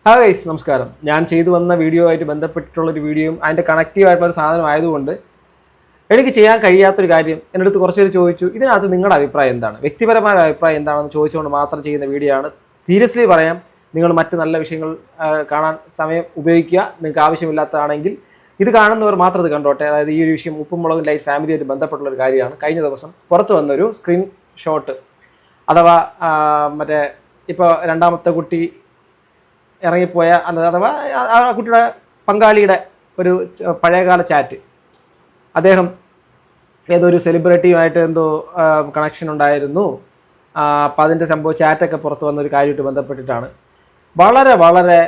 Hi guys, നമസ്കാരം. ഞാൻ ചെയ്തു വന്ന വീഡിയോ ആയിട്ട് ബന്ധപ്പെട്ടിട്ടുള്ളൊരു വീഡിയോയും അതിൻ്റെ കണക്റ്റീവായിട്ടുള്ളൊരു സാധനം ആയതുകൊണ്ട് എനിക്ക് ചെയ്യാൻ കഴിയാത്തൊരു കാര്യം എൻ്റെ അടുത്ത് കുറച്ച് പേര് ചോദിച്ചു. ഇതിനകത്ത് നിങ്ങളുടെ അഭിപ്രായം എന്താണ്, വ്യക്തിപരമായ അഭിപ്രായം എന്താണെന്ന് ചോദിച്ചുകൊണ്ട് മാത്രം ചെയ്യുന്ന വീഡിയോ ആണ്. സീരിയസ്ലി പറയാം, നിങ്ങൾ മറ്റ് നല്ല വിഷയങ്ങൾ കാണാൻ സമയം ഉപയോഗിക്കുക. നിങ്ങൾക്ക് ആവശ്യമില്ലാത്തതാണെങ്കിൽ ഇത് കാണുന്നവർ മാത്രം ഇത് കണ്ടോട്ടെ. അതായത് ഈ ഒരു വിഷയം ഉപ്പും മുളകും ലൈറ്റ് ഫാമിലിയായിട്ട് ബന്ധപ്പെട്ടുള്ളൊരു കാര്യമാണ്. കഴിഞ്ഞ ദിവസം പുറത്തു വന്നൊരു സ്ക്രീൻ ഷോട്ട്, അഥവാ മറ്റേ ഇപ്പോൾ രണ്ടാമത്തെ കുട്ടി ഇറങ്ങിപ്പോയ അഥവാ ആ കുട്ടിയുടെ പങ്കാളിയുടെ ഒരു പഴയകാല ചാറ്റ്. അദ്ദേഹം ഏതൊരു സെലിബ്രിറ്റിയുമായിട്ട് എന്തോ കണക്ഷൻ ഉണ്ടായിരുന്നു. അപ്പം അതിൻ്റെ സംഭവം ചാറ്റൊക്കെ പുറത്ത് വന്നൊരു കാര്യമായിട്ട് ബന്ധപ്പെട്ടിട്ടാണ്. വളരെ വളരെ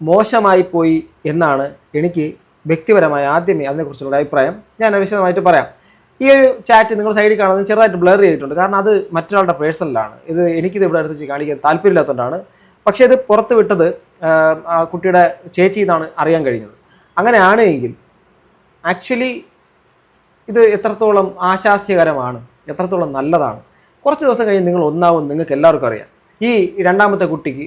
മോശമായി പോയി എന്നാണ് എനിക്ക് വ്യക്തിപരമായ ആദ്യമേ അതിനെക്കുറിച്ചുള്ള അഭിപ്രായം. ഞാൻ വിശദമായിട്ട് പറയാം. ഈ ഒരു ചാറ്റ് നിങ്ങൾ സൈഡിൽ കാണുന്നത് ചെറുതായിട്ട് ബ്ലർ ചെയ്തിട്ടുണ്ട്, കാരണം അത് മറ്റൊരാളുടെ പേഴ്സണലാണ്. ഇത് എനിക്കിത് ഇവിടെ അടുത്ത് കാണിക്കാൻ താല്പര്യമില്ലാത്തതുകൊണ്ടാണ്. പക്ഷേ ഇത് പുറത്ത് വിട്ടത് ആ കുട്ടിയുടെ ചേച്ചി എന്നാണ് അറിയാൻ കഴിഞ്ഞത്. അങ്ങനെയാണ് എങ്കിൽ ആക്ച്വലി ഇത് എത്രത്തോളം ആശാസ്യകരമാണ്, എത്രത്തോളം നല്ലതാണ്. കുറച്ച് ദിവസം കഴിഞ്ഞ് നിങ്ങൾ ഒന്നാവും, നിങ്ങൾക്ക് എല്ലാവർക്കും അറിയാം. ഈ രണ്ടാമത്തെ കുട്ടിക്ക്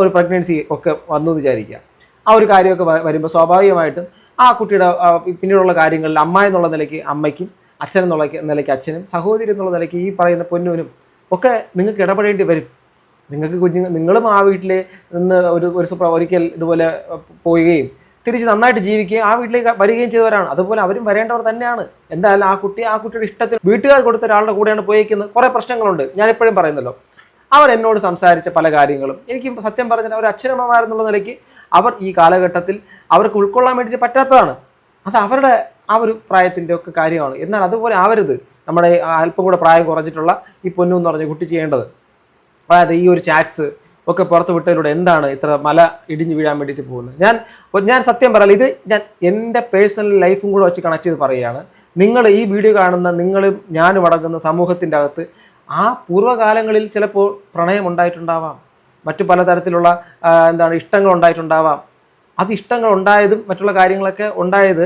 ഒരു പ്രഗ്നൻസി ഒക്കെ വന്നു എന്ന് വിചാരിക്കുക. ആ ഒരു കാര്യമൊക്കെ വരുമ്പോൾ സ്വാഭാവികമായിട്ടും ആ കുട്ടിയുടെ പിന്നീടുള്ള കാര്യങ്ങളിൽ അമ്മ എന്നുള്ള നിലയ്ക്ക് അമ്മയ്ക്കും, അച്ഛൻ എന്നുള്ള നിലയ്ക്ക് അച്ഛനും, സഹോദരി എന്നുള്ള നിലയ്ക്ക് ഈ പറയുന്ന പൊന്നൂനും ഒക്കെ നിങ്ങൾക്ക് ഇടപെടേണ്ടി വരും. നിങ്ങൾക്ക് നിങ്ങളും ആ വീട്ടിൽ നിന്ന് ഒരിക്കൽ ഇതുപോലെ പോവുകയും തിരിച്ച് നന്നായിട്ട് ജീവിക്കുകയും ആ വീട്ടിലേക്ക് വരികയും ചെയ്തവരാണ്. അതുപോലെ അവരും വരേണ്ടവർ തന്നെയാണ്. എന്തായാലും ആ കുട്ടിയുടെ ഇഷ്ടത്തിൽ വീട്ടുകാർ കൊടുത്ത ഒരാളുടെ കൂടെയാണ് പോയേക്കുന്നത്. കുറേ പ്രശ്നങ്ങളുണ്ട്. ഞാനെപ്പോഴും പറയുന്നല്ലോ, അവർ എന്നോട് സംസാരിച്ച പല കാര്യങ്ങളും എനിക്ക് സത്യം പറഞ്ഞാൽ ഒരു അച്ഛനമ്മമാരെന്നുള്ള നിലയ്ക്ക് അവർ ഈ കാലഘട്ടത്തിൽ അവർക്ക് ഉൾക്കൊള്ളാൻ വേണ്ടിയിട്ട് പറ്റാത്തതാണ്. അത് അവരുടെ ആ ഒരു പ്രായത്തിൻ്റെ ഒക്കെ കാര്യമാണ്. എന്നാൽ അതുപോലെ ആവരുത് നമ്മുടെ അല്പം കൂടെ പ്രായം കുറഞ്ഞിട്ടുള്ള ഈ പൊന്നു എന്ന് പറഞ്ഞ കുട്ടി ചെയ്യേണ്ടത്. അതായത് ഈ ഒരു ചാറ്റ്സ് ഒക്കെ പുറത്ത് വിട്ടതിലൂടെ എന്താണ് ഇത്ര മല ഇടിഞ്ഞു വീഴാൻ വേണ്ടിയിട്ട് പോകുന്നത്. ഞാൻ സത്യം പറയാം, ഇത് ഞാൻ എൻ്റെ പേഴ്സണൽ ലൈഫും കൂടെ വെച്ച് കണക്ട് ചെയ്ത് പറയുകയാണ്. നിങ്ങൾ ഈ വീഡിയോ കാണുന്ന നിങ്ങളും ഞാനും അടങ്ങുന്ന സമൂഹത്തിൻ്റെ അകത്ത് ആ പൂർവ്വകാലങ്ങളിൽ ചിലപ്പോൾ പ്രണയം ഉണ്ടായിട്ടുണ്ടാവാം, മറ്റു പലതരത്തിലുള്ള ഇഷ്ടങ്ങൾ ഉണ്ടായിട്ടുണ്ടാവാം. അത് ഇഷ്ടങ്ങൾ ഉണ്ടായതും മറ്റുള്ള കാര്യങ്ങളൊക്കെ ഉണ്ടായത്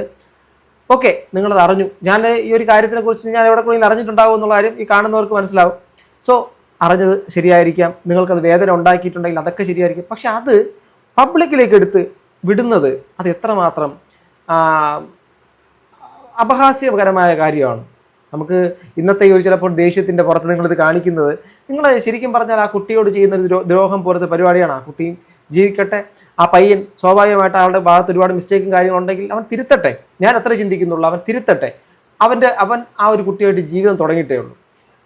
ഓക്കെ, നിങ്ങളത് അറിഞ്ഞു. ഞാൻ ഈ ഒരു കാര്യത്തിനെക്കുറിച്ച് ഞാൻ എവിടെക്കുള്ളിൽ അറിഞ്ഞിട്ടുണ്ടാവും എന്നുള്ള കാര്യം ഈ കാണുന്നവർക്ക് മനസ്സിലാവും. സോ അറിഞ്ഞത് ശരിയായിരിക്കാം, നിങ്ങൾക്കത് വേദന ഉണ്ടാക്കിയിട്ടുണ്ടെങ്കിൽ അതൊക്കെ ശരിയായിരിക്കും. പക്ഷെ അത് പബ്ലിക്കിലേക്ക് എടുത്ത് വിടുന്നത് അത് എത്രമാത്രം അപഹാസ്യകരമായ കാര്യമാണ്. നമുക്ക് ഇന്നത്തെ ഈ ഒരു ചിലപ്പോൾ ദേഷ്യത്തിൻ്റെ പുറത്ത് നിങ്ങളിത് കാണിക്കുന്നത്, നിങ്ങൾ ശരിക്കും പറഞ്ഞാൽ ആ കുട്ടിയോട് ചെയ്യുന്നൊരു ദ്രോഹം പോലത്തെ പരിപാടിയാണ്. ആ കുട്ടിയും ജീവിക്കട്ടെ. ആ പയ്യൻ സ്വാഭാവികമായിട്ട് അവളുടെ ഭാഗത്ത് ഒരുപാട് മിസ്റ്റേക്കും കാര്യങ്ങളുണ്ടെങ്കിൽ അവൻ തിരുത്തട്ടെ. ഞാൻ അത്ര ചിന്തിക്കുന്നുള്ളൂ, അവൻ തിരുത്തട്ടെ. അവൻ ആ ഒരു കുട്ടിയായിട്ട് ജീവിതം തുടങ്ങിയിട്ടേ ഉള്ളൂ.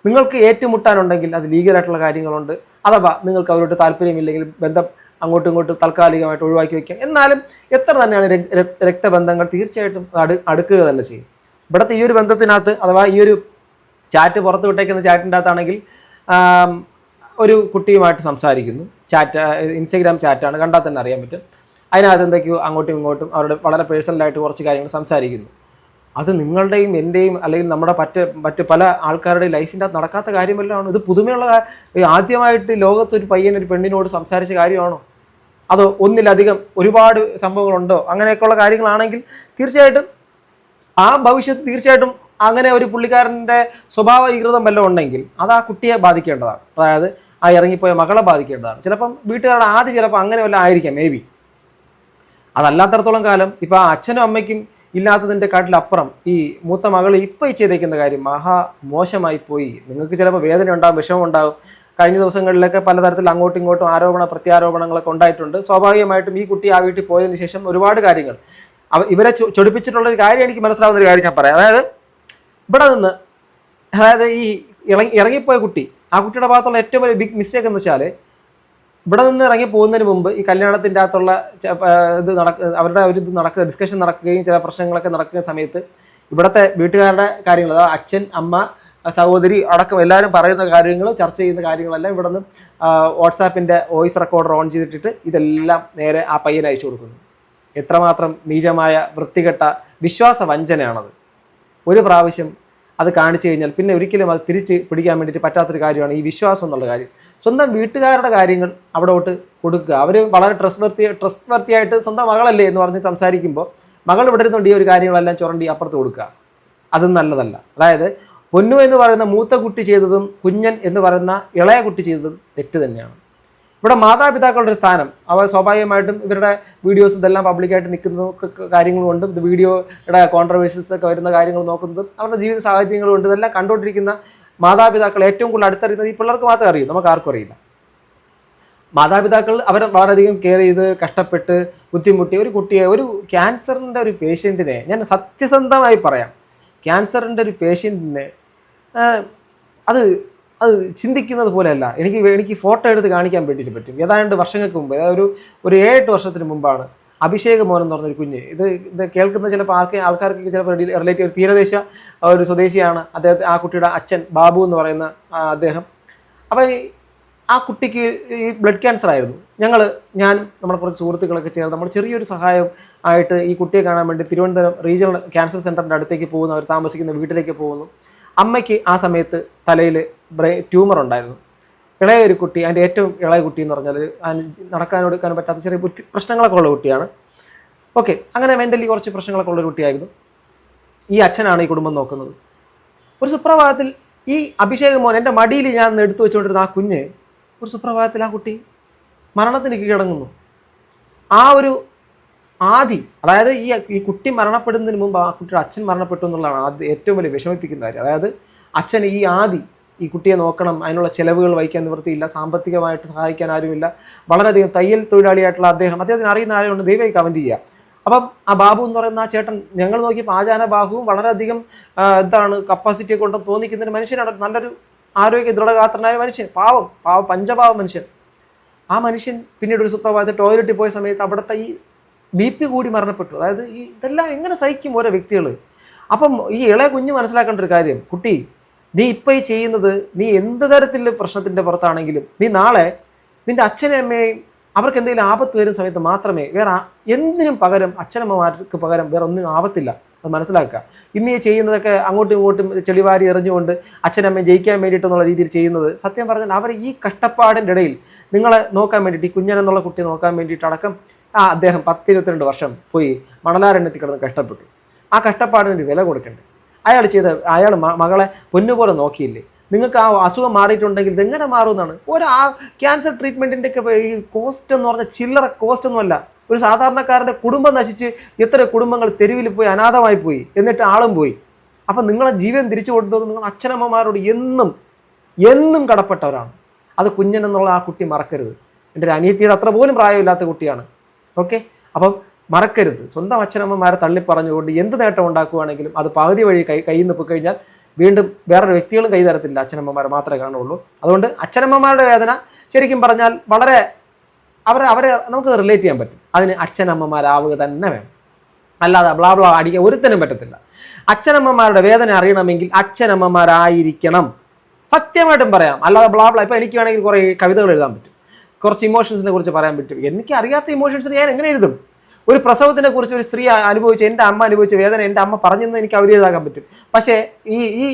നിങ്ങൾക്ക് ഏറ്റുമുട്ടാനുണ്ടെങ്കിൽ അത് ലീഗലായിട്ടുള്ള കാര്യങ്ങളുണ്ട്. അഥവാ നിങ്ങൾക്ക് അവരോട് താല്പര്യമില്ലെങ്കിൽ ബന്ധം അങ്ങോട്ടും ഇങ്ങോട്ടും താൽക്കാലികമായിട്ട് ഒഴിവാക്കി വയ്ക്കാം. എന്നാലും എത്ര തന്നെയാണ് രക്തബന്ധങ്ങൾ തീർച്ചയായിട്ടും അടുക്കുക തന്നെ ചെയ്യും. ഇവിടുത്തെ ഈ ഒരു ബന്ധത്തിനകത്ത്, അഥവാ ഈ ഒരു ചാറ്റ് പുറത്ത് വിട്ടേക്കുന്ന ചാറ്റിൻ്റെ അകത്താണെങ്കിൽ ഒരു കുട്ടിയുമായിട്ട് സംസാരിക്കുന്നു. ഇൻസ്റ്റഗ്രാം ചാറ്റാണ്, കണ്ടാൽ തന്നെ അറിയാൻ പറ്റും. അതിനകത്ത് എന്തൊക്കെയോ അങ്ങോട്ടും ഇങ്ങോട്ടും അവരുടെ വളരെ പേഴ്സണലായിട്ട് കുറച്ച് കാര്യങ്ങൾ സംസാരിക്കുന്നു. അത് നിങ്ങളുടെയും എൻ്റെയും അല്ലെങ്കിൽ നമ്മുടെ മറ്റ് പല ആൾക്കാരുടെയും ലൈഫിൻ്റെ അകത്ത് നടക്കാത്ത കാര്യമല്ലാണ്. ഇത് പുതുമയുള്ള ആദ്യമായിട്ട് ലോകത്തൊരു പയ്യൻ ഒരു പെണ്ണിനോട് സംസാരിച്ച കാര്യമാണോ? അതോ ഒന്നിലധികം ഒരുപാട് സംഭവങ്ങളുണ്ടോ? അങ്ങനെയൊക്കെയുള്ള കാര്യങ്ങളാണെങ്കിൽ തീർച്ചയായിട്ടും ആ ഭവിഷ്യത്ത് തീർച്ചയായിട്ടും അങ്ങനെ ഒരു പുള്ളിക്കാരൻ്റെ സ്വഭാവ വികൃതം വല്ലതും ഉണ്ടെങ്കിൽ അത് ആ കുട്ടിയെ ബാധിക്കേണ്ടതാണ്. അതായത് ആ ഇറങ്ങിപ്പോയ മകളെ ബാധിക്കേണ്ടതാണ്. ചിലപ്പം വീട്ടുകാരുടെ ആദ്യം ചിലപ്പോൾ അങ്ങനെ വല്ല ആയിരിക്കാം, മേ ബി. അതല്ലാത്തടത്തോളം കാലം ഇപ്പോൾ ആ അച്ഛനും അമ്മയ്ക്കും ഇല്ലാത്തതിൻ്റെ കാട്ടിലപ്പുറം ഈ മൂത്ത മകൾ ഇപ്പോൾ ചെയ്തേക്കുന്ന കാര്യം മഹാ മോശമായി പോയി. നിങ്ങൾക്ക് ചിലപ്പോൾ വേദന ഉണ്ടാകും, വിഷമം ഉണ്ടാകും. കഴിഞ്ഞ ദിവസങ്ങളിലൊക്കെ പലതരത്തിൽ അങ്ങോട്ടും ഇങ്ങോട്ടും പ്രത്യാരോപണങ്ങളൊക്കെ ഉണ്ടായിട്ടുണ്ട്. സ്വാഭാവികമായിട്ടും ഈ കുട്ടി ആ വീട്ടിൽ പോയതിന് ശേഷം ഒരുപാട് കാര്യങ്ങൾ ഇവരെ ചൊടിപ്പിച്ചിട്ടുള്ളൊരു കാര്യം എനിക്ക് മനസ്സിലാവുന്നൊരു കാര്യം ഞാൻ പറയാം. അതായത് ഇവിടെ നിന്ന്, അതായത് ഈ ഇറങ്ങിപ്പോയ കുട്ടി, ആ കുട്ടിയുടെ ഭാഗത്തുള്ള ഏറ്റവും വലിയ ബിഗ് മിസ്റ്റേക്ക് എന്ന് വെച്ചാൽ ഇവിടെ നിന്ന് ഇറങ്ങി പോകുന്നതിന് മുമ്പ് ഈ കല്യാണത്തിൻ്റെ അകത്തുള്ള അവരുടെ ഒരു ഡിസ്കഷൻ നടക്കുകയും ചില പ്രശ്നങ്ങളൊക്കെ നടക്കുന്ന സമയത്ത് ഇവിടുത്തെ വീട്ടുകാരുടെ കാര്യങ്ങൾ, അതായത് അച്ഛൻ, അമ്മ, സഹോദരി അടക്കം എല്ലാവരും പറയുന്ന കാര്യങ്ങൾ, ചർച്ച ചെയ്യുന്ന കാര്യങ്ങളെല്ലാം ഇവിടെ നിന്ന് വാട്സാപ്പിൻ്റെ വോയിസ് റെക്കോർഡർ ഓൺ ചെയ്തിട്ടിട്ട് ഇതെല്ലാം നേരെ ആ പയ്യന് അയച്ചു കൊടുക്കുന്നു. എത്രമാത്രം നീചമായ വൃത്തികെട്ട വിശ്വാസ വഞ്ചനയാണത്. ഒരു പ്രാവശ്യം അത് കാണിച്ചു കഴിഞ്ഞാൽ പിന്നെ ഒരിക്കലും അത് തിരിച്ച് പിടിക്കാൻ വേണ്ടിയിട്ട് പറ്റാത്തൊരു കാര്യമാണ് ഈ വിശ്വാസം എന്നുള്ള കാര്യം. സ്വന്തം വീട്ടുകാരുടെ കാര്യങ്ങൾ അവിടോട്ട് കൊടുക്കുക. അവർ വളരെ ട്രസ്റ്റ് വർത്തിയായിട്ട് സ്വന്തം മകളല്ലേ എന്ന് പറഞ്ഞ് സംസാരിക്കുമ്പോൾ മകൾ ഇവിടെ ഇരുന്നുകൊണ്ട് ഈ ഒരു കാര്യങ്ങളെല്ലാം ചുരണ്ടി അപ്പുറത്ത് കൊടുക്കുക. അതും നല്ലതല്ല. അതായത് പൊന്നു എന്ന് പറയുന്ന മൂത്ത കുട്ടി ചെയ്തതും കുഞ്ഞൻ എന്ന് പറയുന്ന ഇളയ കുട്ടി ചെയ്തതും തെറ്റ് തന്നെയാണ്. ഇവിടെ മാതാപിതാക്കളുടെ ഒരു സ്ഥാനം അവർ സ്വാഭാവികമായിട്ടും ഇവരുടെ വീഡിയോസ് ഇതെല്ലാം പബ്ലിക്കായിട്ട് നിൽക്കുന്നതും കാര്യങ്ങളുകൊണ്ടും ഇത് വീഡിയോയുടെ കോൺട്രവേഴ്സീസ് ഒക്കെ വരുന്ന കാര്യങ്ങൾ നോക്കുന്നതും അവരുടെ ജീവിത സാഹചര്യങ്ങളും കൊണ്ട് ഇതെല്ലാം കണ്ടുകൊണ്ടിരിക്കുന്ന മാതാപിതാക്കൾ ഏറ്റവും കൂടുതൽ അടുത്തറിയുന്നത് ഈ പിള്ളേർക്ക് മാത്രമേ അറിയൂ, നമുക്ക് ആർക്കും അറിയില്ല. മാതാപിതാക്കൾ അവർ വളരെയധികം കെയർ ചെയ്ത് കഷ്ടപ്പെട്ട് ബുദ്ധിമുട്ടി ഒരു കുട്ടിയെ, ഒരു ക്യാൻസറിൻ്റെ ഒരു പേഷ്യൻറ്റിനെ, ഞാൻ സത്യസന്ധമായി പറയാം, ക്യാൻസറിൻ്റെ ഒരു പേഷ്യൻറ്റിനെ അത് അത് ചിന്തിക്കുന്നത് പോലെയല്ല. എനിക്ക് ഫോട്ടോ എടുത്ത് കാണിക്കാൻ വേണ്ടിയിട്ട് പറ്റും. ഏതാണ്ട് വർഷങ്ങൾക്ക് മുമ്പ്, അതായത് ഒരു 7-8 വർഷത്തിന് മുമ്പാണ് അഭിഷേക് മോൻ എന്ന് പറഞ്ഞൊരു കുഞ്ഞ്, ഇത് കേൾക്കുന്ന ചിലപ്പോൾ ആൾക്കാർക്ക് ചിലപ്പോൾ റിലേറ്റീവ് തീരദേശ ഒരു സ്വദേശിയാണ് ആ കുട്ടിയുടെ അച്ഛൻ ബാബു എന്ന് പറയുന്ന അദ്ദേഹം. അപ്പോൾ ആ കുട്ടിക്ക് ഈ ബ്ലഡ് ക്യാൻസർ ആയിരുന്നു. ഞാനും നമ്മുടെ കുറച്ച് സുഹൃത്തുക്കളൊക്കെ ചേർന്ന് നമ്മൾ ചെറിയൊരു സഹായം ആയിട്ട് ഈ കുട്ടിയെ കാണാൻ വേണ്ടി തിരുവനന്തപുരം റീജിയണൽ ക്യാൻസർ സെൻ്ററിൻ്റെ അടുത്തേക്ക് പോകുന്നു. അവർ താമസിക്കുന്ന വീട്ടിലേക്ക് പോകുന്നു. അമ്മയ്ക്ക് ആ സമയത്ത് തലയിൽ ട്യൂമർ ഉണ്ടായിരുന്നു. ഇളയ ഒരു കുട്ടി, അതിൻ്റെ ഏറ്റവും ഇളയ കുട്ടി എന്ന് പറഞ്ഞാൽ നടക്കാനും എടുക്കാനും പറ്റാത്ത ചെറിയ പ്രശ്നങ്ങളൊക്കെ ഉള്ള കുട്ടിയാണ്. ഓക്കെ, അങ്ങനെ മെൻ്റലി കുറച്ച് പ്രശ്നങ്ങളൊക്കെ ഉള്ളൊരു കുട്ടിയായിരുന്നു. ഈ അച്ഛനാണ് ഈ കുടുംബം നോക്കുന്നത്. ഒരു സുപ്രഭാതത്തിൽ ഈ അഭിഷേക് മോൻ എൻ്റെ മടിയിൽ ഞാൻ എടുത്തു വെച്ചുകൊണ്ടിരുന്ന ആ കുഞ്ഞ് ഒരു സുപ്രഭാതത്തിൽ ആ കുട്ടി മരണത്തിന് കീഴടങ്ങുന്നു. ആ ഒരു ആദി, അതായത് ഈ കുട്ടി മരണപ്പെടുന്നതിന് മുമ്പ് ആ കുട്ടിയുടെ അച്ഛൻ മരണപ്പെട്ടു എന്നുള്ളതാണ് ആദ്യം ഏറ്റവും വലിയ വിഷമിപ്പിക്കുന്ന കാര്യം. അതായത് അച്ഛൻ ഈ കുട്ടിയെ നോക്കണം, അതിനുള്ള ചിലവുകൾ വഹിക്കാൻ നിവൃത്തിയില്ല, സാമ്പത്തികമായിട്ട് സഹായിക്കാൻ ആരുമില്ല. വളരെയധികം തയ്യൽ തൊഴിലാളിയായിട്ടുള്ള അദ്ദേഹത്തിന് അറിയുന്ന ആരെയുണ്ട് ദയവായി കമൻറ്റ് ചെയ്യുക. അപ്പം ആ ബാബു എന്ന് പറയുന്ന ആ ചേട്ടൻ ഞങ്ങൾ നോക്കിയപ്പോൾ ആചാനബാഹുവും വളരെയധികം കപ്പാസിറ്റിയെ കൊണ്ട് തോന്നിക്കുന്നൊരു മനുഷ്യനാണ്. നല്ലൊരു ആരോഗ്യ ദൃഢഗാത്രനായ മനുഷ്യൻ, പാവം പഞ്ചപാവ മനുഷ്യൻ. ആ മനുഷ്യൻ പിന്നീട് ഒരു സുപ്രഭാതത്തിൽ ടോയ്ലറ്റിൽ പോയ സമയത്ത് അവിടുത്തെ ഈ BP കൂടി മരണപ്പെട്ടു. അതായത് ഇതെല്ലാം എങ്ങനെ സഹിക്കും ഓരോ വ്യക്തികൾ? അപ്പം ഈ ഇളയ കുഞ്ഞ് മനസ്സിലാക്കേണ്ട ഒരു കാര്യം, കുട്ടി നീ ഇപ്പം ഈ ചെയ്യുന്നത്, നീ എന്ത് തരത്തിലുള്ള പ്രശ്നത്തിൻ്റെ പുറത്താണെങ്കിലും നീ നാളെ നിൻ്റെ അച്ഛനും അമ്മയും അവർക്ക് എന്തെങ്കിലും ആപത്ത് വരുന്ന സമയത്ത് മാത്രമേ വേറെ എന്തിനും പകരം അച്ഛനമ്മമാർക്ക് പകരം വേറെ ഒന്നിനും ആപത്തില്ല. അത് മനസ്സിലാക്കുക. ഇന്ന് ഈ ചെയ്യുന്നതൊക്കെ അങ്ങോട്ടും ഇങ്ങോട്ടും ചെളിവാരി എറിഞ്ഞുകൊണ്ട് അച്ഛനമ്മയും ജയിക്കാൻ വേണ്ടിയിട്ടെന്നുള്ള രീതിയിൽ ചെയ്യുന്നത്, സത്യം പറഞ്ഞാൽ അവർ ഈ കഷ്ടപ്പാടിൻ്റെ ഇടയിൽ നിങ്ങളെ നോക്കാൻ വേണ്ടിയിട്ട്, ഈ കുഞ്ഞനെന്നുള്ള കുട്ടിയെ നോക്കാൻ വേണ്ടിയിട്ടടക്കം അദ്ദേഹം 10-22 വർഷം പോയി മണലാരണ്യത്തിൽ കിടന്ന് കഷ്ടപ്പെട്ടു. ആ കഷ്ടപ്പാടിന് വില കൊടുക്കണ്ടേ? അയാൾ മകളെ പൊന്നുപോലെ നോക്കിയില്ലേ? നിങ്ങൾക്ക് ആ അസുഖം മാറിയിട്ടുണ്ടെങ്കിൽ ഇതെങ്ങനെ മാറുമെന്നാണ്. ക്യാൻസർ ട്രീറ്റ്മെൻറ്റിൻ്റെ ഒക്കെ ഈ കോസ്റ്റ് എന്ന് പറഞ്ഞാൽ ചില്ലറ കോസ്റ്റൊന്നുമല്ല. ഒരു സാധാരണക്കാരൻ്റെ കുടുംബം നശിച്ച് എത്ര കുടുംബങ്ങൾ തെരുവിൽ പോയി അനാഥമായി പോയി, എന്നിട്ട് ആളും പോയി. അപ്പം നിങ്ങളെ ജീവൻ തിരിച്ചു കൊണ്ടുപോകുന്ന നിങ്ങൾ അച്ഛനമ്മമാരോട് എന്നും കടപ്പെട്ടവരാണ്. അത് കുഞ്ഞനെന്നുള്ള ആ കുട്ടി മറക്കരുത്. എൻ്റെ ഒരു അനിയത്തിയുടെ അത്ര പോലും പ്രായമില്ലാത്ത കുട്ടിയാണ്. ഓക്കെ, അപ്പം മറക്കരുത്. സ്വന്തം അച്ഛനമ്മമാരെ തള്ളിപ്പറഞ്ഞുകൊണ്ട് എന്ത് നേട്ടം ഉണ്ടാക്കുകയാണെങ്കിലും അത് പകുതി വഴി കയ്യിൽ നിന്ന് പോയി കഴിഞ്ഞാൽ വീണ്ടും വേറൊരു വ്യക്തികളും കൈ തരത്തില്ല, അച്ഛനമ്മമാർ മാത്രമേ കാണുള്ളൂ. അതുകൊണ്ട് അച്ഛനമ്മമാരുടെ വേദന ശരിക്കും പറഞ്ഞാൽ വളരെ അവരെ നമുക്ക് റിലേറ്റ് ചെയ്യാൻ പറ്റും. അതിന് അച്ഛനമ്മമാരാവുക തന്നെ വേണം, അല്ലാതെ ബ്ലാ അടിക്കാൻ ഒരുത്തനും പറ്റത്തില്ല. അച്ഛനമ്മമാരുടെ വേദന അറിയണമെങ്കിൽ അച്ഛനമ്മമാരായിരിക്കണം. സത്യമായിട്ടും പറയാം, അല്ലാതെ ബ്ലാ. ഇപ്പം എനിക്ക് വേണമെങ്കിൽ കുറേ കവിതകൾ എഴുതാൻ പറ്റും, കുറച്ച് ഇമോഷൻസിനെ കുറിച്ച് പറയാൻ പറ്റും. എനിക്ക് അറിയാത്ത ഇമോഷൻസ് ഞാൻ എങ്ങനെ എഴുതും? ഒരു പ്രസവത്തിനെ കുറിച്ച് ഒരു സ്ത്രീ അനുഭവിച്ച, എൻ്റെ അമ്മ അനുഭവിച്ച വേദന എൻ്റെ അമ്മ പറഞ്ഞെന്ന് എനിക്ക് കവിത എഴുതാക്കാൻ പറ്റും. പക്ഷേ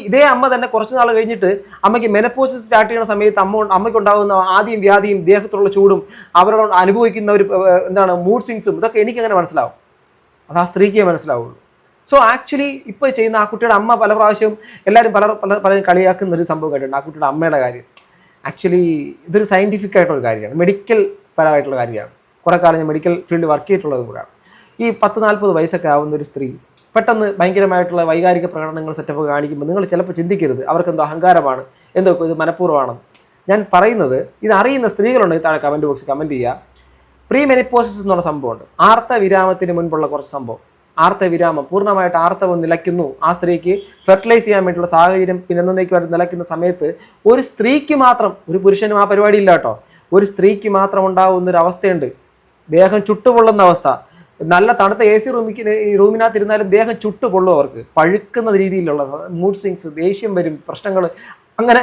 ഇതേ അമ്മ തന്നെ കുറച്ച് നാൾ കഴിഞ്ഞിട്ട് അമ്മയ്ക്ക് മെനപ്പോസിസ് സ്റ്റാർട്ട് ചെയ്യുന്ന സമയത്ത് അമ്മയ്ക്കുണ്ടാകുന്ന ആദ്യം വ്യാധിയും ദേഹത്തുള്ള ചൂടും അവരോട് അനുഭവിക്കുന്ന ഒരു മൂഡ് സ്വിങ്സും ഇതൊക്കെ എനിക്കങ്ങനെ മനസ്സിലാവും. അത് ആ സ്ത്രീക്കേ മനസ്സിലാവുള്ളൂ. സോ ആക്ച്വലി ഇപ്പോൾ ചെയ്യുന്ന ആ കുട്ടിയുടെ അമ്മ പല പ്രാവശ്യവും എല്ലാവരും പലരും കളിയാക്കുന്നൊരു സംഭവം കേട്ടിട്ടുണ്ട്. ആ കുട്ടിയുടെ അമ്മയുടെ കാര്യം ആക്ച്വലി ഇതൊരു സയൻറ്റിഫിക് ആയിട്ടുള്ള കാര്യമാണ്, മെഡിക്കൽ പരമായിട്ടുള്ള കാര്യമാണ്. കുറേ കാലം ഞാൻ മെഡിക്കൽ ഫീൽഡ് വർക്ക് ചെയ്തിട്ടുള്ളതും കൂടെയാണ്. ഈ 10-40 വയസ്സൊക്കെ ആവുന്ന ഒരു സ്ത്രീ പെട്ടെന്ന് ഭയങ്കരമായിട്ടുള്ള വൈകാരിക പ്രകടനങ്ങൾ സെറ്റപ്പ് കാണിക്കുമ്പോൾ നിങ്ങൾ ചിലപ്പോൾ ചിന്തിക്കരുത് അവർക്കെന്തോ അഹങ്കാരമാണ്, എന്തോ ഇത് മനഃപൂർവ്വമാണ്. ഞാൻ പറയുന്നത് ഇത് അറിയുന്ന സ്ത്രീകളുണ്ട്, താഴെ കമൻറ്റ് ബോക്സിൽ കമൻറ്റ് ചെയ്യുക. പ്രീ മെനിപ്പോസിസ് എന്നുള്ള സംഭവമുണ്ട്, ആർത്തവിരാമത്തിന് മുൻപുള്ള കുറച്ച് സംഭവം. ആർത്തവിരാമം പൂർണ്ണമായിട്ട് ആർത്തവം നിലയ്ക്കുന്നു, ആ സ്ത്രീക്ക് ഫെർട്ടിലൈസ് ചെയ്യാൻ വേണ്ടിയിട്ടുള്ള സാഹചര്യം പിന്നെന്നേക്കുമായിട്ട് നിലയ്ക്കുന്ന സമയത്ത് ഒരു സ്ത്രീക്ക് മാത്രം, ഒരു പുരുഷനും ആ പരിപാടി ഇല്ല കേട്ടോ, ഒരു സ്ത്രീക്ക് മാത്രം ഉണ്ടാകുന്നൊരു അവസ്ഥയുണ്ട്. ദേഹം ചുട്ടുപൊള്ളുന്ന അവസ്ഥ. നല്ല തണുത്ത AC റൂമിനകത്ത് ഇരുന്നാലും ദേഹം ചുട്ടുപൊള്ളും. അവർക്ക് പഴുക്കുന്ന രീതിയിലുള്ള മൂഡ് സ്വിങ്സ്, ദേഷ്യം വരും, പ്രശ്നങ്ങൾ അങ്ങനെ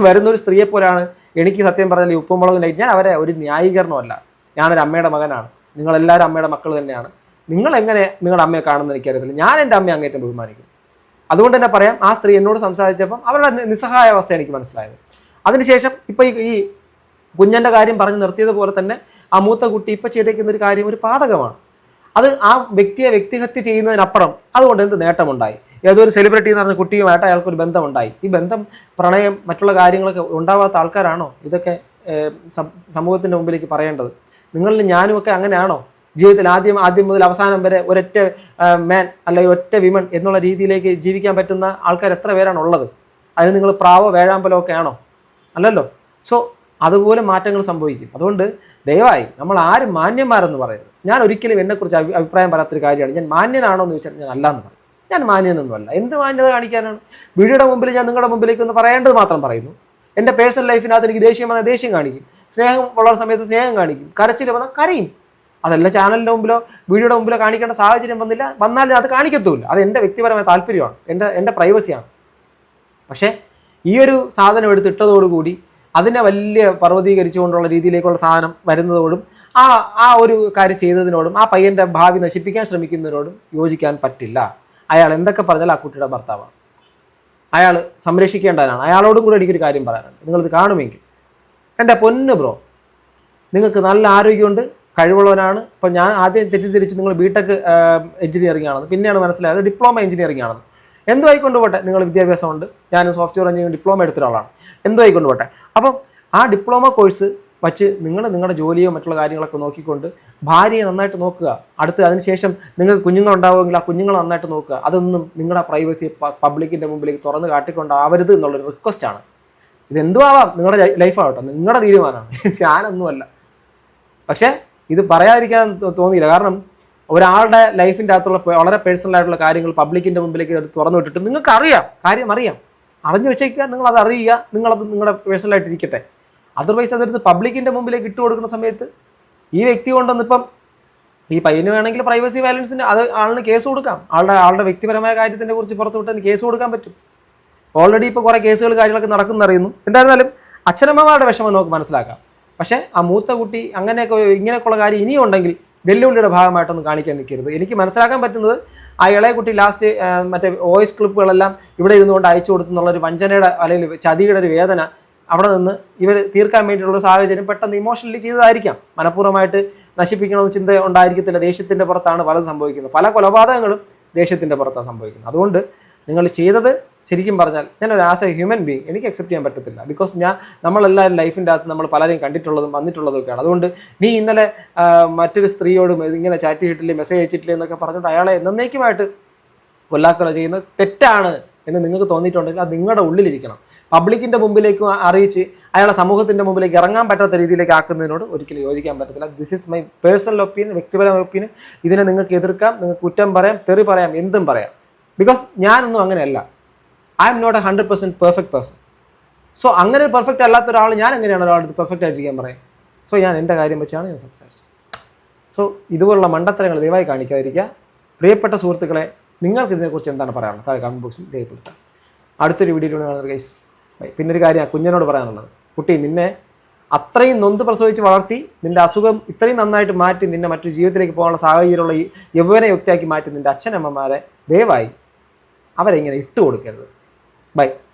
വരുന്നൊരു സ്ത്രീയെപ്പോലാണ് എനിക്ക് സത്യം പറഞ്ഞാൽ ഈ ഉപ്പുമുളകും ലൈറ്റ്. ഞാൻ അവരെ ഒരു ന്യായീകരണമല്ല, ഞാനൊരു അമ്മയുടെ മകനാണ്, നിങ്ങളെല്ലാവരും അമ്മയുടെ മക്കൾ തന്നെയാണ്. നിങ്ങളെങ്ങനെ നിങ്ങളുടെ അമ്മയെ കാണുന്നത് എനിക്കറിയത്തില്ല. ഞാൻ എൻ്റെ അമ്മയെ അങ്ങേറ്റം ബഹുമാനിക്കും. അതുകൊണ്ട് തന്നെ പറയാം, ആ സ്ത്രീ എന്നോട് സംസാരിച്ചപ്പം അവരുടെ നിസ്സഹായാവസ്ഥ എനിക്ക് മനസ്സിലായത്. അതിനുശേഷം ഇപ്പോൾ ഈ കുഞ്ഞൻ്റെ കാര്യം പറഞ്ഞ് നിർത്തിയതുപോലെ തന്നെ ആ മൂത്ത കുട്ടി ഇപ്പോൾ ചെയ്തേക്കുന്ന ഒരു കാര്യം ഒരു പാതകമാണ്. അത് ആ വ്യക്തിയെ വ്യക്തിഹത്യ ചെയ്യുന്നതിനപ്പുറം അതുകൊണ്ട് എന്ത് നേട്ടമുണ്ടായി? ഏതൊരു സെലിബ്രിറ്റി എന്ന് പറഞ്ഞ കുട്ടിയുമായിട്ട് അയാൾക്കൊരു ബന്ധമുണ്ടായി. ഈ ബന്ധം, പ്രണയം, മറ്റുള്ള കാര്യങ്ങളൊക്കെ ഉണ്ടാവാത്ത ആൾക്കാരാണോ ഇതൊക്കെ സമൂഹത്തിൻ്റെ മുമ്പിലേക്ക് പറയേണ്ടത്. നിങ്ങളിൽ ഞാനുമൊക്കെ അങ്ങനെയാണോ? ജീവിതത്തിൽ ആദ്യം മുതൽ അവസാനം വരെ ഒരൊറ്റ മാൻ അല്ലെങ്കിൽ ഒറ്റ വിമൺ എന്നുള്ള രീതിയിലേക്ക് ജീവിക്കാൻ പറ്റുന്ന ആൾക്കാർ എത്ര പേരാണ് ഉള്ളത്? അതിന് നിങ്ങൾ പ്രാവോ വേഴാമ്പലോ ഒക്കെ ആണോ? അല്ലല്ലോ. സോ അതുപോലെ മാറ്റങ്ങൾ സംഭവിക്കും. അതുകൊണ്ട് ദയവായി നമ്മൾ ആരും മാന്യന്മാരെന്ന് പറയരുത്. ഞാൻ ഒരിക്കലും എന്നെക്കുറിച്ച് അഭിപ്രായം പറയാത്തൊരു കാര്യമാണ്, ഞാൻ മാന്യനാണോ എന്ന് ചോദിച്ചാൽ ഞാൻ അല്ല എന്ന് പറയും. ഞാൻ മാന്യനൊന്നുമല്ല. എന്ത് മാന്യത കാണിക്കാനാണ്? വീഡിയോയുടെ മുമ്പിൽ ഞാൻ നിങ്ങളുടെ മുമ്പിലേക്ക് ഒന്ന് പറയേണ്ടത് മാത്രം പറയുന്നു. എൻ്റെ പേഴ്സണൽ ലൈഫിനകത്ത് എനിക്ക് ദേഷ്യം വന്നാൽ ദേഷ്യം കാണിക്കും, സ്നേഹം ഉള്ള സമയത്ത് സ്നേഹം കാണിക്കും, കരച്ചിൽ വന്നാൽ കരയും. അതല്ല ചാനലിൻ്റെ മുമ്പിലോ വീഡിയോയുടെ മുമ്പിലോ കാണിക്കേണ്ട സാഹചര്യം വന്നാൽ അത് കാണിക്കത്തുമില്ല. അത് എൻ്റെ വ്യക്തിപരമായ താല്പര്യമാണ്, എൻ്റെ പ്രൈവസിയാണ്. പക്ഷേ ഈ ഒരു സാധനം എടുത്തിട്ടതോടുകൂടി അതിനെ വലിയ പർവ്വതീകരിച്ചുകൊണ്ടുള്ള രീതിയിലേക്കുള്ള സാധനം വരുന്നതോടും ആ ഒരു കാര്യം ചെയ്തതിനോടും ആ പയ്യൻ്റെ ഭാവി നശിപ്പിക്കാൻ ശ്രമിക്കുന്നതിനോടും യോജിക്കാൻ പറ്റില്ല. അയാൾ എന്തൊക്കെ പറഞ്ഞാൽ ആ കുട്ടിയുടെ ഭർത്താവാണ്, അയാൾ സംരക്ഷിക്കേണ്ടവനാണ്. അയാളോടും കൂടെ എനിക്കൊരു കാര്യം പറയാനുണ്ട്. നിങ്ങളിത് കാണുമെങ്കിൽ എൻ്റെ പൊന്ന് ബ്രോ, നിങ്ങൾക്ക് നല്ല ആരോഗ്യമുണ്ട്, കഴിവുള്ളവനാണ്. ഇപ്പം ഞാൻ ആദ്യം തെറ്റിദ്ധരിച്ചു നിങ്ങൾ ബിടെക് എഞ്ചിനീയറിംഗ് ആണെന്ന്, പിന്നെയാണ് മനസ്സിലായത് ഡിപ്ലോമ എഞ്ചിനീയറിംഗ് ആണെന്ന്. എന്തോ ആയിക്കൊണ്ട് പോട്ടെ, നിങ്ങൾ വിദ്യാഭ്യാസമുണ്ട്, ഞാൻ സോഫ്റ്റ്വെയർ എഞ്ചിനീയറിംഗ് ഡിപ്ലോമ എടുത്ത ഒരാളാണ്, എന്തോ ആയിക്കൊണ്ട് പോട്ടെ. അപ്പം ആ ഡിപ്ലോമ കോഴ്സ് വച്ച് നിങ്ങളുടെ ജോലിയോ മറ്റുള്ള കാര്യങ്ങളൊക്കെ നോക്കിക്കൊണ്ട് ഭാര്യയെ നന്നായിട്ട് നോക്കുക. അതിനുശേഷം നിങ്ങൾക്ക് കുഞ്ഞുങ്ങളുണ്ടാവുമെങ്കിൽ ആ കുഞ്ഞുങ്ങളെ നന്നായിട്ട് നോക്കുക. അതൊന്നും നിങ്ങളുടെ പ്രൈവസി പബ്ലിക്കിൻ്റെ മുമ്പിലേക്ക് തുറന്ന് കാട്ടിക്കൊണ്ടാവരുത് എന്നുള്ളൊരു റിക്വസ്റ്റാണ്. ഇതെന്തോ ആവാം, നിങ്ങളുടെ ലൈഫാകട്ടെ, നിങ്ങളുടെ തീരുമാനമാണ്, ഞാനൊന്നുമല്ല. പക്ഷേ ഇത് പറയാതിരിക്കാൻ തോന്നിയില്ല. കാരണം ഒരാളുടെ ലൈഫിൻ്റെ അകത്തുള്ള വളരെ പേഴ്സണൽ ആയിട്ടുള്ള കാര്യങ്ങൾ പബ്ലിക്കിൻ്റെ മുമ്പിലേക്ക് എടുത്ത് തുറന്നു വിട്ടിട്ട് നിങ്ങൾക്ക് കാര്യം അറിയാം, അറിഞ്ഞു വെച്ചേക്കുക, നിങ്ങളത് അറിയുക, നിങ്ങളത് നിങ്ങളുടെ പേഴ്സണലായിട്ട് ഇരിക്കട്ടെ. അതർവൈസ് അതെടുത്ത് പബ്ലിക്കിൻ്റെ മുമ്പിലേക്ക് ഇട്ട് കൊടുക്കുന്ന സമയത്ത് ഈ വ്യക്തി കൊണ്ടൊന്നിപ്പം ഈ പയ്യന് വേണമെങ്കിൽ പ്രൈവസി വയലൻസിന് ആളിന് കേസ് കൊടുക്കാം. ആളുടെ വ്യക്തിപരമായ കാര്യത്തിനെ കുറിച്ച് പുറത്ത് വിട്ടാൽ കേസ് കൊടുക്കാൻ പറ്റും. ഓൾറെഡി ഇപ്പോൾ കുറേ കേസുകൾ കാര്യങ്ങളൊക്കെ നടക്കുന്നറിയുന്നു. എന്തായിരുന്നാലും അച്ഛനമ്മമാരുടെ വിഷമം നമുക്ക് മനസ്സിലാക്കാം. പക്ഷേ ആ മൂത്ത കുട്ടി ഇങ്ങനെയൊക്കെയുള്ള കാര്യം ഇനിയും ഉണ്ടെങ്കിൽ വെല്ലുവിളിയുടെ ഭാഗമായിട്ടൊന്നും കാണിക്കാൻ നിൽക്കരുത്. എനിക്ക് മനസ്സിലാക്കാൻ പറ്റുന്നത് ആ ഇളയ കുട്ടി ലാസ്റ്റ് മറ്റേ വോയിസ് ക്ലിപ്പുകളെല്ലാം ഇവിടെ ഇരുന്നുകൊണ്ട് അയച്ചു കൊടുത്തെന്നുള്ളൊരു വഞ്ചനയുടെ അല്ലെങ്കിൽ ചതിയുടെ ഒരു വേദന അവിടെ നിന്ന് ഇവർ തീർക്കാൻ വേണ്ടിയിട്ടുള്ള സാഹചര്യം പെട്ടെന്ന് ഇമോഷണലി ചെയ്തതായിരിക്കാം. മനഃപൂർവ്വമായിട്ട് നശിപ്പിക്കണമെന്ന് ചിന്ത ഉണ്ടായിരിക്കത്തില്ല. ദേഷ്യത്തിൻ്റെ പുറത്താണ് പലതും സംഭവിക്കുന്നത്. പല കൊലപാതകങ്ങളും ദേഷ്യത്തിൻ്റെ പുറത്താണ് സംഭവിക്കുന്നത്. അതുകൊണ്ട് നിങ്ങൾ ചെയ്തത് ശരിക്കും പറഞ്ഞാൽ ഞാനൊരു ആസ് എ ഹ്യൂമൻ ബീങ് എനിക്ക് അക്സെപ്റ്റ് ചെയ്യാൻ പറ്റത്തില്ല. ബിക്കോസ് നമ്മളെല്ലാവരും ലൈഫിൻ്റെ അകത്ത് നമ്മൾ പലരെയും കണ്ടിട്ടുള്ളതും വന്നിട്ടുള്ളതൊക്കെയാണ്. അതുകൊണ്ട് നീ ഇന്നലെ മറ്റൊരു സ്ത്രീയോട് ഇങ്ങനെ ചാറ്റ് ചെയ്തിട്ടില്ലേ, മെസ്സേജ് അയച്ചിട്ടില്ലേ എന്നൊക്കെ പറഞ്ഞിട്ട് അയാളെ എന്നേക്കുമായിട്ട് കൊല്ലാക്കൊല ചെയ്യുന്നത് തെറ്റാണ് എന്ന് നിങ്ങൾക്ക് തോന്നിയിട്ടുണ്ടെങ്കിൽ അത് നിങ്ങളുടെ ഉള്ളിലിരിക്കണം. പബ്ലിക്കിൻ്റെ മുമ്പിലേക്ക് അറിയിച്ച് അയാളെ സമൂഹത്തിൻ്റെ മുമ്പിലേക്ക് ഇറങ്ങാൻ പറ്റാത്ത രീതിയിലേക്ക് ആക്കുന്നതിനോട് ഒരിക്കലും യോജിക്കാൻ പറ്റത്തില്ല. This is my personal opinion, വ്യക്തിപരമായ ഒപ്പീനിയൻ. ഇതിനെ നിങ്ങൾക്ക് എതിർക്കാം, നിങ്ങൾക്ക് കുറ്റം പറയാം, തെറി പറയാം, എന്തും പറയാം. ബിക്കോസ് ഞാനൊന്നും അങ്ങനെയല്ല. I am not a 100% perfect person. So അങ്ങനെ പെർഫെക്റ്റ് അല്ലാത്ത ഒരാൾ ഞാൻ എങ്ങനെയാണ് ഒരാളടുത്ത് പെർഫെക്റ്റ് ആയിട്ടിരിക്കാൻ പറയാം? സോ ഞാൻ എൻ്റെ കാര്യം വെച്ചാണ് ഞാൻ സംസാരിച്ചത്. സോ ഇതുപോലുള്ള മണ്ടത്തരങ്ങൾ ദയവായി കാണിക്കാതിരിക്കുക. പ്രിയപ്പെട്ട സുഹൃത്തുക്കളെ, നിങ്ങൾക്ക് ഇതിനെക്കുറിച്ച് എന്താണ് പറയാനുള്ളത് താഴെ കമൻറ്റ് ബോക്സിൽ രേഖപ്പെടുത്താം. അടുത്തൊരു വീഡിയോയിലൂടെ കാണുന്നത് ഗൈസ്. പിന്നെ ഒരു കാര്യം കുഞ്ഞിനോട് പറയാനുള്ളത്, കുട്ടി നിന്നെ അത്രയും നൊന്ത് പ്രസവിച്ച് വളർത്തി നിൻ്റെ അസുഖം ഇത്രയും നന്നായിട്ട് മാറ്റി നിന്നെ മറ്റൊരു ജീവിതത്തിലേക്ക് പോകാനുള്ള സാഹചര്യമുള്ള ഈ യൗവനയുക്തിയാക്കി മാറ്റി നിൻ്റെ അച്ഛനമ്മമാരെ ദയവായി അവരെ ഇങ്ങനെ ഇട്ട് കൊടുക്കരുത്. ബൈ.